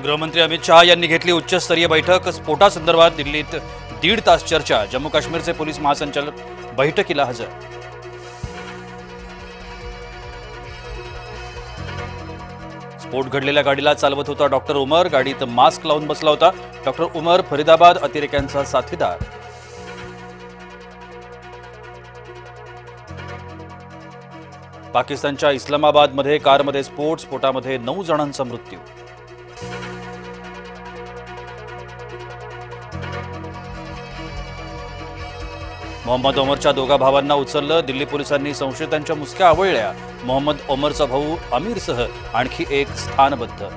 गृहमंत्री अमित शहा यांनी घेतली उच्चस्तरीय बैठक। स्फोटासंदर्भात दिल्लीत 1.5 तास चर्चा। जम्मू काश्मीरचे पोलीस महासंचालक बैठकीला हजर। स्फोट घडलेल्या गाडीला चालवत होता डॉक्टर उमर। गाडीत मास्क लावून बसला होता। डॉक्टर उमर फरीदाबाद अतिरेक्यांचा साथीदार। पाकिस्तानच्या इस्लामाबादमध्ये कारमध्ये स्फोटामध्ये 9 जणांचा मृत्यू। मोहम्मद ओमरच्या दोघा भावांना उचललं। दिल्ली पोलिसांनी संशयितांच्या मुसक्या आवळल्या। मोहम्मद ओमरचा भाऊ अमीरसह आणखी एक स्थानबद्ध।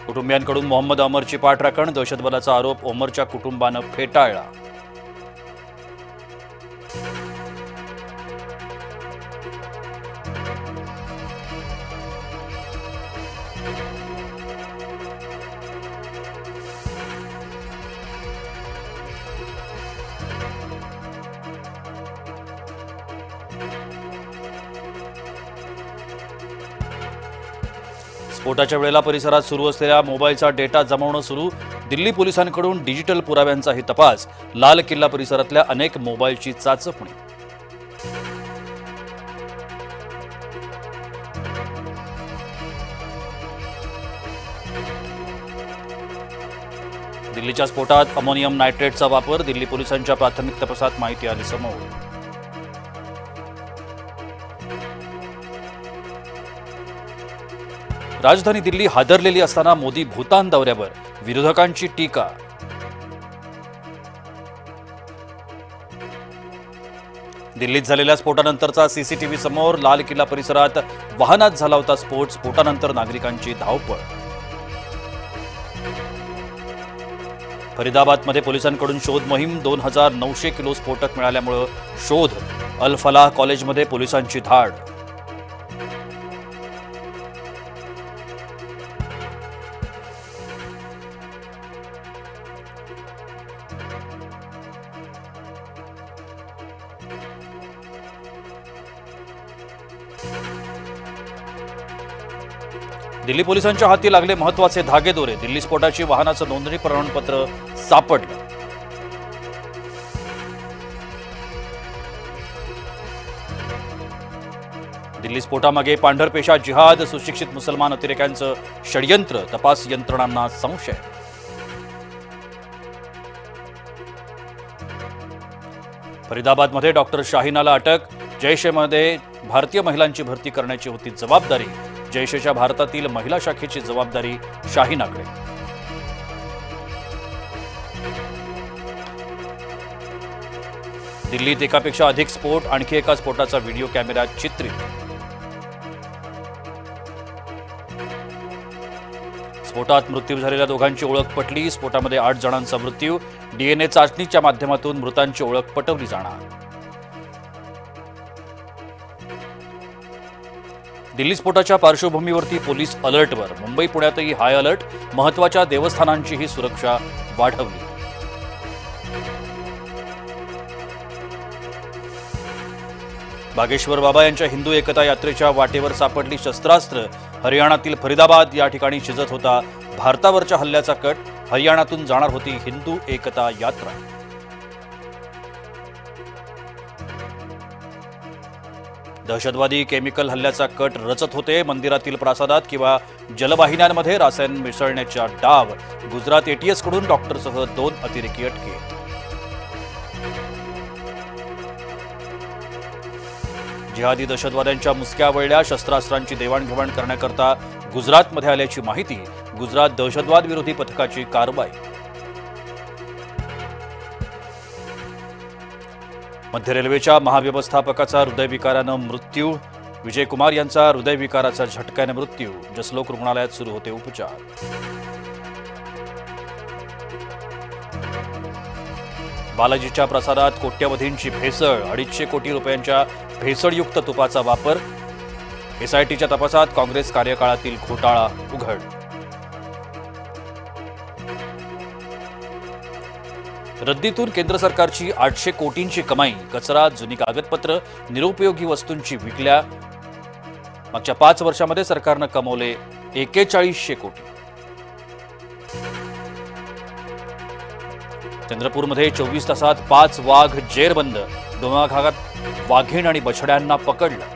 कुटुंबियांकडून मोहम्मद ओमरची पाठराखण। दहशतवादाचा आरोप ओमरच्या कुटुंबानं फेटाळला। स्फोटाच्या वेळेला परिसरात सुरू असलेल्या मोबाईलचा डेटा जमवणं सुरू। दिल्ली पोलिसांकडून डिजिटल पुराव्यांचाही तपास। लाल किल्ला परिसरातल्या अनेक मोबाईलची चाचपणी। दिल्लीच्या स्फोटात अमोनियम नायट्रेटचा वापर। दिल्ली पोलिसांच्या प्राथमिक तपासात माहिती आली समोर। राजधानी दिल्ली हादरलेली असताना मोदी भूतान दौऱ्यावर। विरोधकांची टीका। दिल्लीत झालेल्या स्फोटानंतरचा सीसीटीव्ही समोर। लाल किल्ला परिसरात वाहनात झाला होता स्फोट। स्फोटानंतर नागरिकांची धावपळ। फरीदाबादमध्ये पोलिसांकडून शोध मोहीम। 2900 किलो स्फोटक मिळाल्यामुळे शोध। अल फलाह कॉलेजमध्ये पोलिसांची धाड। दिल्ली पोलिसांच्या हाती लागले महत्त्वाचे धागेदोरे। दिल्ली स्फोटाची वाहनाचं नोंदणी प्रमाणपत्र सापडलं। दिल्ली स्फोटामागे पांढरपेशा जिहाद। सुशिक्षित मुसलमान अतिरेक्यांचं षडयंत्र। तपास यंत्रणांना संशय। फरीदाबादमध्ये डॉक्टर शाहीनाला अटक। जैश-ए-मध्ये भारतीय महिलांची भरती करण्याची होती जबाबदारी। जैशच्या भारतातील महिला शाखेची जबाबदारी शाहीनाकडे। दिल्लीत एकापेक्षा अधिक स्फोट। आणखी एका स्फोटाचा व्हिडिओ कॅमेऱ्यात चित्रित। स्फोटात मृत्यू झालेल्या दोघांची ओळख पटली। स्फोटामध्ये 8 जणांचा मृत्यू। डीएनए चाचणीच्या माध्यमातून मृतांची ओळख पटवली जाणार। दिल्ली स्फोटाच्या पार्श्वभूमीवरती पोलीस अलर्टवर। मुंबई पुण्यातही हाय अलर्ट। महत्त्वाच्या देवस्थानांचीही सुरक्षा वाढवली। बागेश्वर बाबा यांच्या हिंदू एकता यात्रेच्या वाटेवर सापडली शस्त्रास्त्र। हरियाणातील फरीदाबाद या ठिकाणी शिजत होता भारतावरच्या हल्ल्याचा कट। हरियाणातून जाणार होती हिंदू एकता यात्रा। दहशतवादी केमिकल हल्ल्याचा कट रचत होते। मंदिरातील प्रासादात किंवा जलवाहिन्यांमध्ये रासायन मिसळण्याचा डाव। गुजरात एटीएस कडून डॉक्टरसह 2 अतिरेकी अटकेत। जिहादी दहशतवाद्यांच्या मुसक्या वळल्या। शस्त्रास्त्रांची देवाणघेवाण करण्याकरता गुजरातमध्ये आल्याची माहिती। गुजरात दहशतवाद विरोधी पथकाची कारवाई। मध्य रेल्वेच्या महाव्यवस्थापकाचा हृदयविकारानं मृत्यू। विजयकुमार यांचा हृदयविकाराचा झटक्याने मृत्यू। जसलोक रुग्णालयात सुरू होते उपचार। बालाजीच्या प्रसादात कोट्यवधींची भेसळ। 250 कोटी रुपयांच्या भेसळयुक्त तुपाचा वापर। एसआयटीच्या तपासात काँग्रेस कार्यकाळातील घोटाळा उघड। रद्दीतून केंद्र सरकारची 800 कोटींची कमाई. कचरा, जुनी कागदपत्र, निरुपयोगी वस्तूंची विकल्या. मागच्या 5 वर्षांमध्ये सरकारनं कमवले 4100 कोटी. चंद्रपूरमध्ये 24 तासात 5 वाघ जेरबंद. डोंगराळ वाघीण आणि बछड्यांना पकडलं.